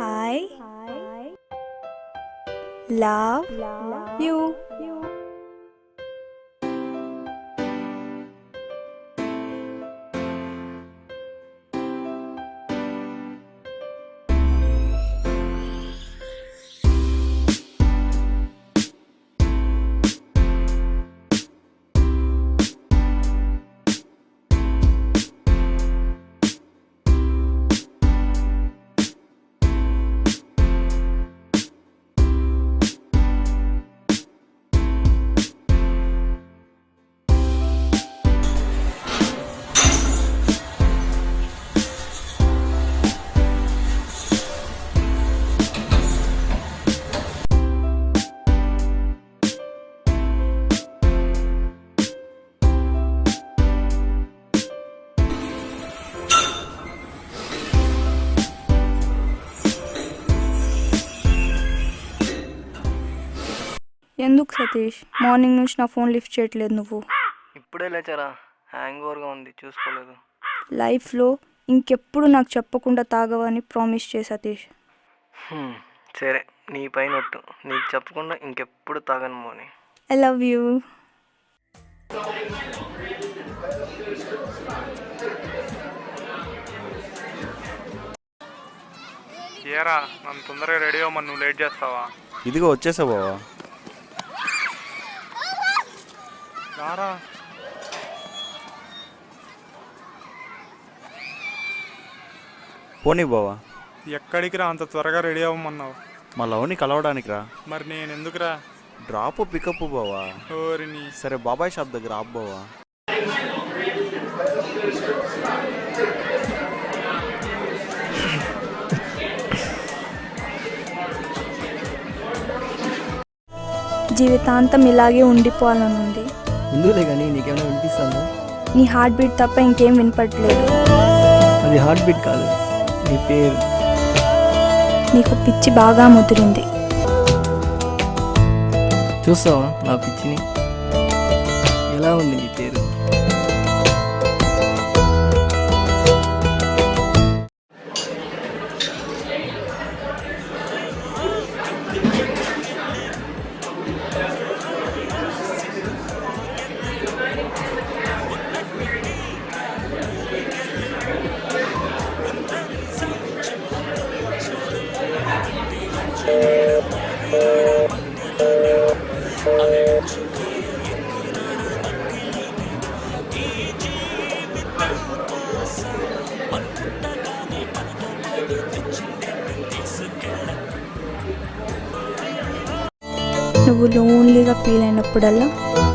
I love you. ఎందుకు Satish morning నుంచి నా ఫోన్ లిఫ్ట్ చేయట్లేదు నువ్వు? ఇప్పుడే లేచారా? హ్యాంగ్ ఓవర్గా ఉంది, చూసుకోలేదు. లైఫ్లో ఇంకెప్పుడు నాకు చెప్పకుండా తాగవని ప్రామిస్ చేయి సతీష్. సరే, నీ పైన ఒట్టు, నీకు చెప్పకుండా ఇంకెప్పుడు తాగను మోని. I love you. ఏరా నన్ను తొందరగా రెడీ అవ్వమని, నువ్వు లేట్ చేస్తావా? ఇదిగో వచ్చేసా బావా. రారా. పోనీ బావా. ఎక్కడికి రా అంత త్వరగా రెడీ అవ్వమన్నావు? మా లవ్ని కలవడానికి రా. మరి నేను ఎందుకురా? డ్రాప్ పికప్ బావా. ఓరిని. సరే బాబాయ్ షాప్ దగ్గర ఆప్ బావా. జీవితాంతం ఇలాగే ఉండిపోవాలనుంది. ఎందుకులే కానీ నీకేమైనా వినిపిస్తుందా? నీ హార్ట్ బీట్ తప్ప ఇంకేం వినపట్లేదు. అది హార్ట్ బీట్ కాదు, నీ పేరు. నీకు పిచ్చి బాగా ముదిరింది. చూస్తావా నా పిచ్చిని? ఎలా ఉంది నీ పేరు? నువ్వు లోన్లీగా ఫీల్ అయినప్పుడల్లా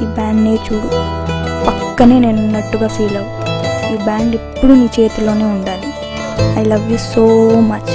ఈ బ్యాండ్నే చూడు. పక్కనే నేను ఉన్నట్టుగా ఫీల్ అవ్వు. ఈ బ్యాండ్ ఎప్పుడు నీ చేతిలోనే ఉండాలి. I love you so much.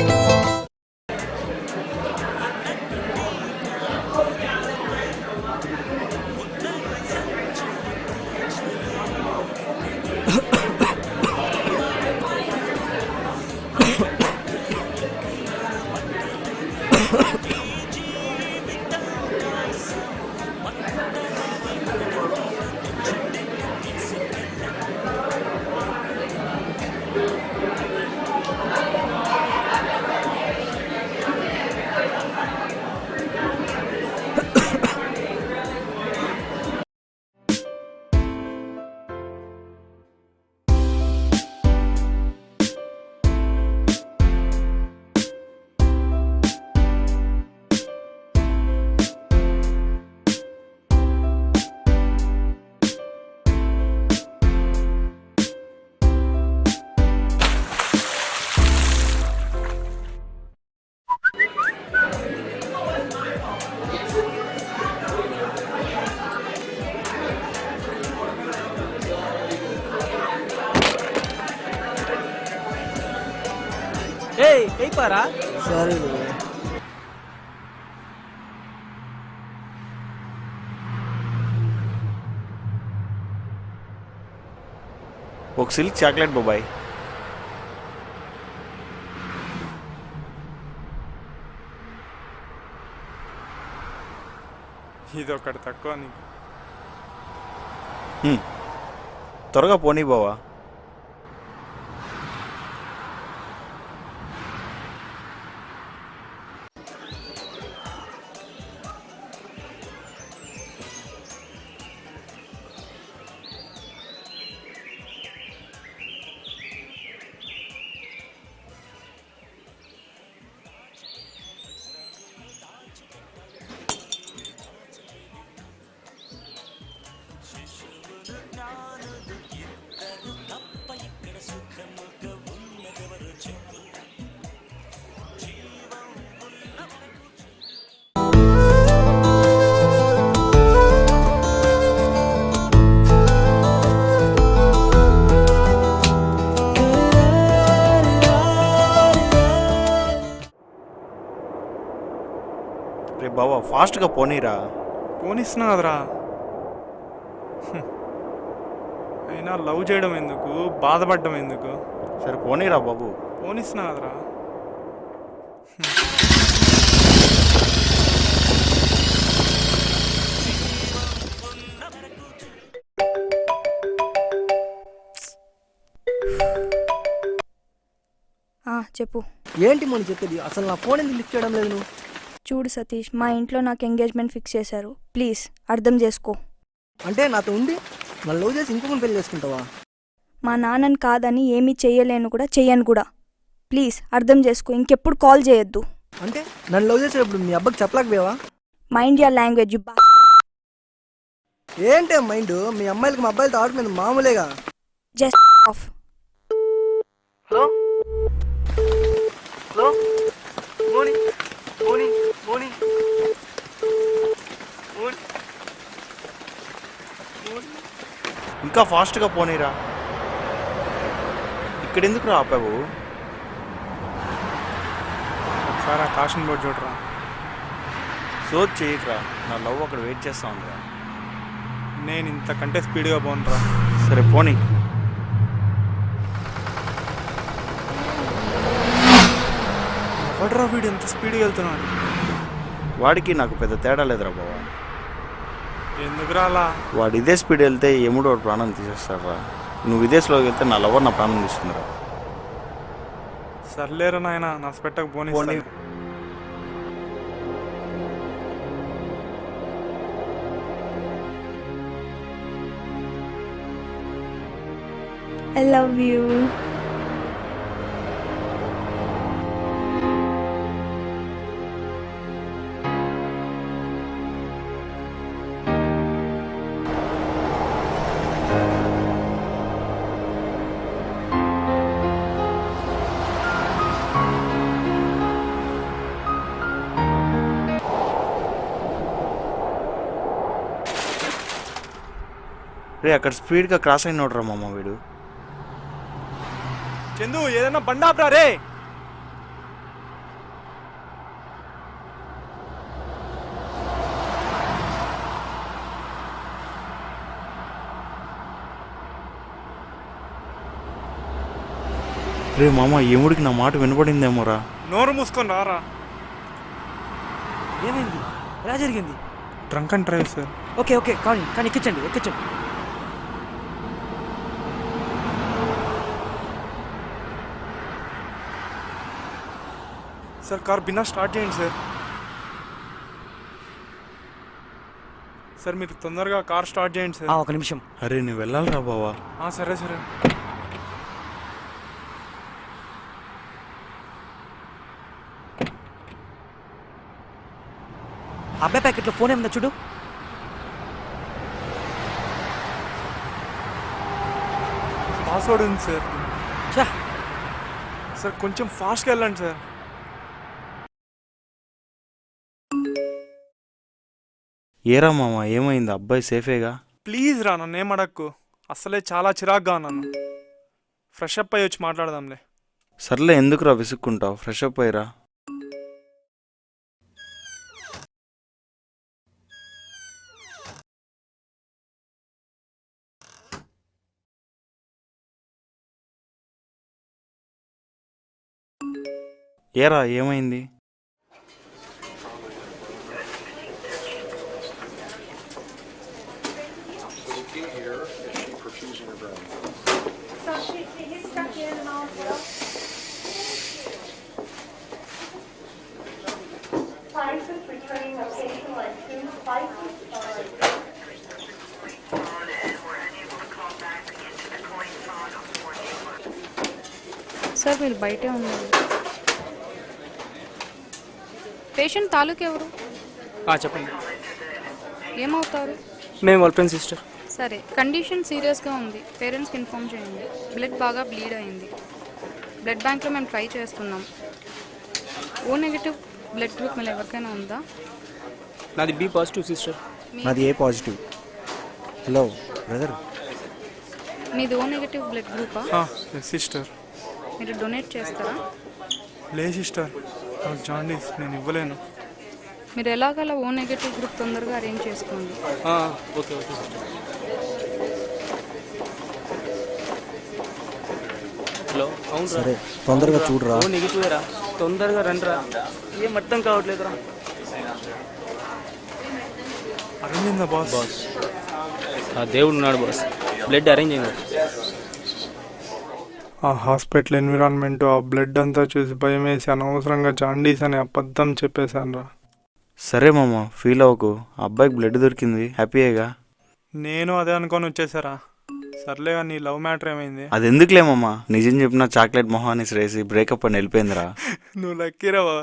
అయిపోరా. సరే ఒక సిల్క్ చాక్లెట్ బాబాయ్. ఇది ఒకటి తక్కువ నీకు. త్వరగా పోనీ బావా. రే బావా ఫాస్ట్గా పోనీరా. పోనిస్తున్నా కదరా. అయినా లవ్ చేయడం ఎందుకు, బాధపడడం ఎందుకు? సరే పోనీరా బాబు. పోనిస్తున్నా కదరా. చెప్పు. ఏంటి మనం చెప్పేది? అసలు నా ఫోన్ ఎందుకు లిఫ్ట్ చేయడం లేదు నువ్వు? చూడు సతీష్, మా ఇంట్లో నాకు ఎంగేజ్మెంట్ ఫిక్స్ చేశారు. ప్లీజ్ అర్థం చేసుకో. అంటే నాతో ఉండి నన్ను లవ్ చేసి ఇంకొకరిని పెళ్లి చేసుకుంటావా? మా నాన్నని కాదని ఏమీ చెయ్యలేను కూడా, చెయ్యను కూడా. ప్లీజ్ అర్థం చేసుకో. ఇంకెప్పుడు కాల్ చేయొద్దు. అంటే నన్ను లవ్ చేసేటప్పుడు మీ అబ్బకి చెప్పలేకపోయావా? Mind your language. ఏంటే మైండ్? మీ అమ్మాయిలకి మా అబ్బాయిలతో ఆట మీద మామూలేగా. Just off. Hello hello Moni Moni Moni Moni Moni. ఇంకా ఫాస్ట్గా పోనీరా. ఇక్కడెందుకు రా ఆపావు? ఒకసారి ఆ కాషన్ బోర్డు చూడరా. సోచ్ చేయకురా, నా లవ్ అక్కడ వెయిట్ చేస్తా ఉందిరా. నేను ఇంతకంటే స్పీడ్గా పోనురా. సరే పోనీ. ఎవడరా వీడు ఎంత స్పీడ్గా వెళ్తున్నాడు? వాడికి నాకు పెద్ద తేడా లేదురా బావా. ఎందుకురా అలా? వాడు ఇదే స్పీడ్ వెళ్తే ఎముడు వాడు ప్రాణం తీసేస్తారా. నువ్వు ఇదే స్లోకి వెళ్తే నా లవర్ నా ప్రాణం తీస్తుందిరా. సర్లేరా నాయన, నా స్పెట్టకు పోనీ. I love you. రే అక్కడ స్పీడ్గా క్రాస్ అయినోడ్రా మామ వీడు. చందు ఏదైనా బండాప్రా రే. రే మామ ఎముడికి నా మాట వినపడిందేమోరా. నోరు మూసుకొని రారా. ఏమైంది? ఎలా జరిగింది? Drunk and drive sir. Okay okay, కానీ కానీ ఎక్కించండి ఎక్కించండి. సార్ కార్ బిన్నా స్టార్ట్ చేయండి సార్. సార్ మీరు తొందరగా కార్ స్టార్ట్ చేయండి సార్. ఒక నిమిషం. అరే నువ్వు వెళ్ళాలిరా బావా. సరే సరే. అబ్బాయి ప్యాకెట్లో ఫోన్ ఏమిందా చూడు. పాస్వర్డ్ ఉంది సార్. చా, సార్ కొంచెం ఫాస్ట్గా వెళ్ళండి సార్. ఏరా మామ ఏమైంది? అబ్బాయి సేఫేగా? ప్లీజ్ రా, నన్ను ఏం అడక్కు. అసలే చాలా చిరాగ్గా ఉన్నాను. ఫ్రెష్ అప్ అయ్యి వచ్చి మాట్లాడదాంలే. సర్లే ఎందుకురా విసుక్కుంటావు, ఫ్రెష్ అప్ అయ్యిరా. ఏరా ఏమైంది? సార్ మీరు బయటే ఉన్నారు. పేషెంట్ తాలూకు ఎవరు? చెప్పండి. ఏమవుతారు? మేము వాళ్ళ ఫ్రెండ్ సిస్టర్. సరే, కండిషన్ సీరియస్గా ఉంది. పేరెంట్స్కి ఇన్ఫామ్ చేయండి. బ్లడ్ బాగా బ్లీడ్ అయింది. బ్లడ్ బ్యాంక్లో మేము ట్రై చేస్తున్నాం. ఓ నెగిటివ్ బ్లడ్ గ్రూప్ మీద ఎవరికైనా ఉందా? నాది బి పాజిటివ్ సిస్టర్. నాది ఏ పాజిటివ్. Hello brother. మీది ఓ నెగిటివ్ బ్లడ్ గ్రూపా? సిస్టర్. మీరు డొనేట్ చేస్తారా? లే సిస్టర్, నాకు జాండీస్, నేను ఇవ్వలేను. మీరు ఎలాగలా ఓ నెగిటివ్ గ్రూప్ తొందరగా అరేంజ్ చేసుకోండి. ఓకే ఓకే హలో అవును సరే తొందరగా చూడరా. నెగిటివ్ రా, తొందరగా రండిరా. ఏం అర్థం కావట్లేదురా. అరేంజ్ బాస్ ఆ దేవుడు ఉన్నాడు బాస్, బ్లడ్ అరేంజ్ అయింది. ఆ హాస్పిటల్ ఎన్విరాన్మెంట్, ఆ బ్లడ్ అంతా చూసి భయం వేసి అనవసరంగా జాండీస్ అని అబద్ధం చెప్పేశాను రా. సరే మామ, ఫీల్ అవ్వకు. ఆ అబ్బాయికి బ్లడ్ దొరికింది, హ్యాపీయేగా. నేను అదే అనుకొని వచ్చేసారా. సర్లేగా, నీ లవ్ మ్యాటర్ ఏమైంది? అది ఎందుకులే మామ, నిజం చెప్పిన చాక్లెట్ మొహాన్ని శ్రేసి బ్రేకప్ అని వెళ్ళిపోయిందిరా. నువ్వు లక్కీరా బావ.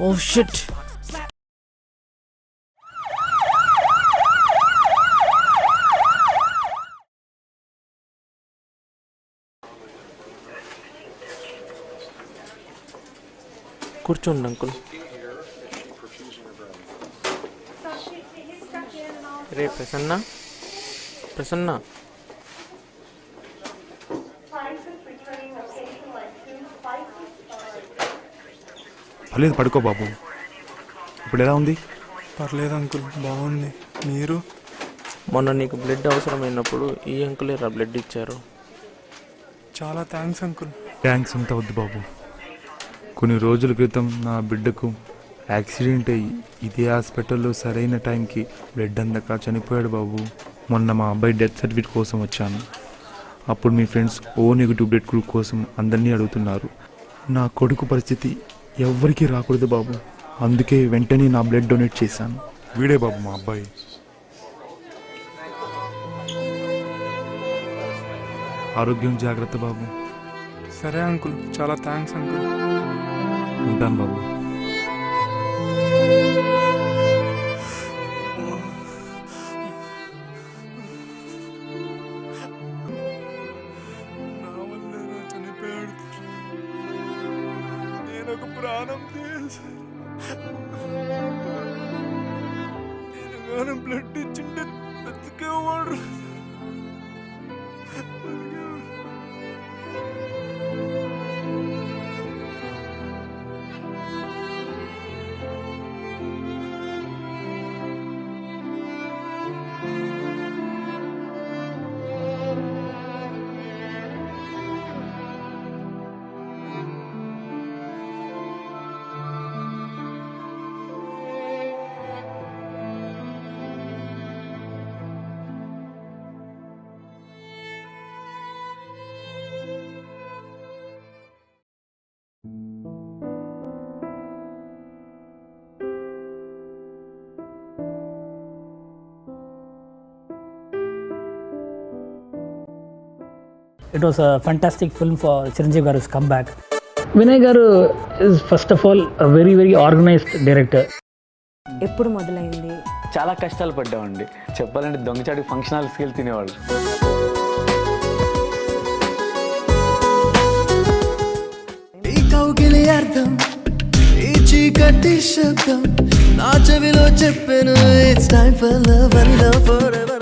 Oh shit. కూర్చోండి అంకుల్. రే ప్రసన్న, ప్రసన్న. పర్లేదు, పడుకో బాబు. ఇప్పుడు ఎలా ఉంది? పర్లేదు అంకుల్, బాగుంది. మీరు? మొన్న నీకు బ్లడ్ అవసరమైనప్పుడు ఈ అంకులే రా బ్లడ్ ఇచ్చారు. చాలా థ్యాంక్స్ అంకుల్. థ్యాంక్స్ అంతా వద్దు బాబు. కొన్ని రోజుల క్రితం నా బిడ్డకు యాక్సిడెంట్ అయ్యి ఇదే హాస్పిటల్లో సరైన టైంకి బ్లడ్ అందక చనిపోయాడు బాబు. మొన్న మా అబ్బాయి డెత్ సర్టిఫికేట్ కోసం వచ్చాను. అప్పుడు మీ friends O negative blood group కోసం అందరినీ అడుగుతున్నారు. నా కొడుకు పరిస్థితి ఎవ్వరికీ రాకూడదు బాబు, అందుకే వెంటనే నా బ్లడ్ డొనేట్ చేశాను. వీడే బాబు మా అబ్బాయి. ఆరోగ్యం జాగ్రత్త బాబు. సరే అంకుల్, చాలా థ్యాంక్స్ అంకుల్. ఉంటాను బాబు. నా వల్లేరా చనిపోయాడు. నేను ఒక ప్రాణం తీసాను. నేను కానీ blood ఇచ్చింటే బతికేవాడు. It was a fantastic film for Chiranjeevi Garu's comeback. Vinay Garu is first of all a very, very organized director. ఎప్పుడు మొదలైంది? చాలా కష్టాలు పడ్డామండి. చెప్పాలంటే దొంగచాటి ఫంక్షన్ హాల్స్కి వెళ్ళి తినేవాళ్ళు. ఈ కౌగిలి అర్థం, ఈ చీకటి శబ్దం నా చెవిలో చెప్పెను. It's time for love and love forever.